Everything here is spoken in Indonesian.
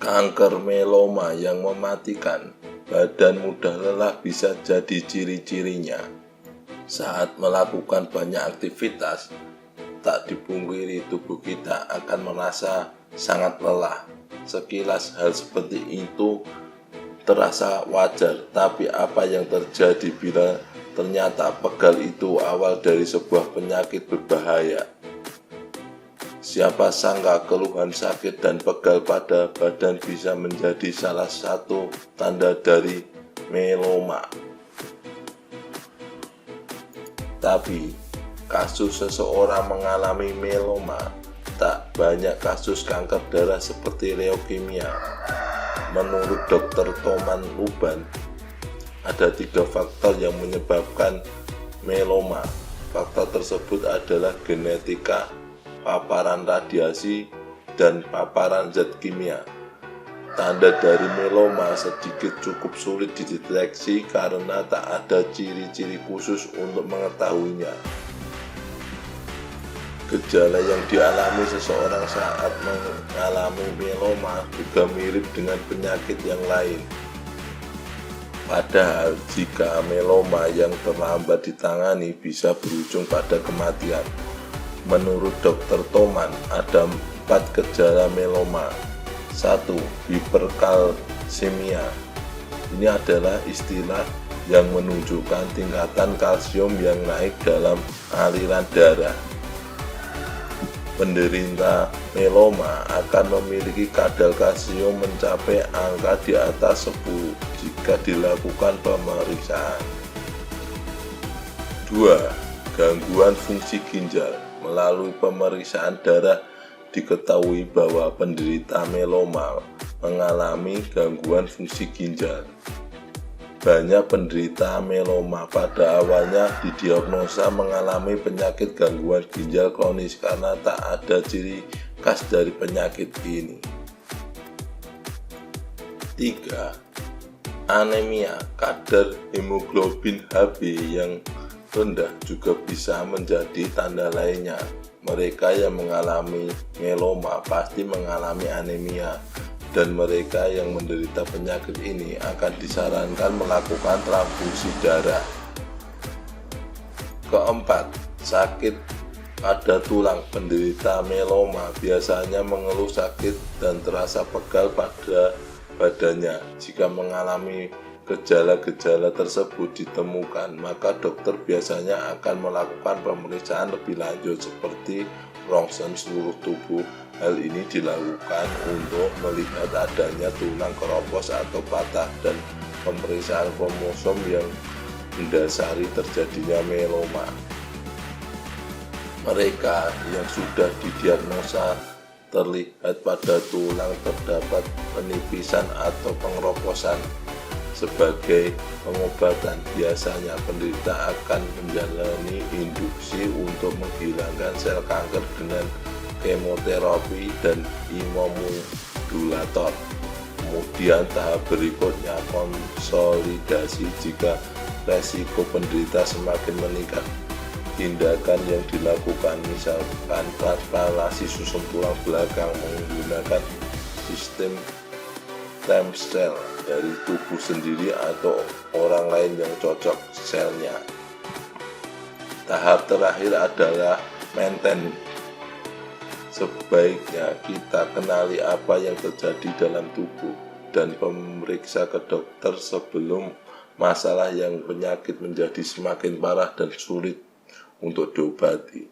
Kanker meloma yang mematikan, badan mudah lelah bisa jadi ciri-cirinya. Saat melakukan banyak aktivitas, tak dipungkiri tubuh kita akan merasa sangat lelah. Sekilas hal seperti itu terasa wajar, tapi apa yang terjadi bila ternyata pegal itu awal dari sebuah penyakit berbahaya? Siapa sangka keluhan sakit dan pegal pada badan bisa menjadi salah satu tanda dari meloma. Tapi, kasus seseorang mengalami meloma tak banyak kasus kanker darah seperti leukemia. Menurut Dr. Thomas Luban, ada 3 faktor yang menyebabkan meloma. Faktor tersebut adalah genetika, paparan radiasi, dan paparan zat kimia. Tanda dari meloma sedikit cukup sulit dideteksi karena tak ada ciri-ciri khusus untuk mengetahuinya. Gejala yang dialami seseorang saat mengalami meloma juga mirip dengan penyakit yang lain. Padahal jika meloma yang terlambat ditangani bisa berujung pada kematian. Menurut Dr. Thomas, ada 4 gejala meloma. 1. Hiperkalsemia. Ini adalah istilah yang menunjukkan tingkatan kalsium yang naik dalam aliran darah. Penderita meloma akan memiliki kadar kalsium mencapai angka di atas 10 jika dilakukan pemeriksaan. 2. Gangguan fungsi ginjal. Melalui pemeriksaan darah diketahui bahwa penderita meloma mengalami gangguan fungsi ginjal. Banyak penderita meloma pada awalnya didiagnosa mengalami penyakit gangguan ginjal kronis karena tak ada ciri khas dari penyakit ini. 3. Anemia. Kadar hemoglobin Hb yang rendah juga bisa menjadi tanda lainnya. Mereka yang mengalami meloma pasti mengalami anemia, dan mereka yang menderita penyakit ini akan disarankan melakukan transfusi darah. 4. Sakit pada tulang. Penderita meloma biasanya mengeluh sakit dan terasa pegal pada badannya. Jika mengalami gejala-gejala tersebut ditemukan, maka dokter biasanya akan melakukan pemeriksaan lebih lanjut seperti rongsen seluruh tubuh. Hal ini dilakukan untuk melihat adanya tulang keropos atau patah dan pemeriksaan kromosom yang mendasari terjadinya meloma. Mereka yang sudah didiagnosa terlihat pada tulang terdapat penipisan atau pengeroposan. Sebagai pengobatan, biasanya penderita akan menjalani induksi untuk menghilangkan sel kanker dengan kemoterapi dan imunomodulator. Kemudian tahap berikutnya konsolidasi jika resiko penderita semakin meningkat. Tindakan yang dilakukan misalkan transplantasi susun tulang belakang menggunakan sistem stem cell dari tubuh sendiri atau orang lain yang cocok selnya. Tahap terakhir adalah maintenance. Sebaiknya kita kenali apa yang terjadi dalam tubuh dan pemeriksa ke dokter sebelum masalah yang penyakit menjadi semakin parah dan sulit untuk diobati.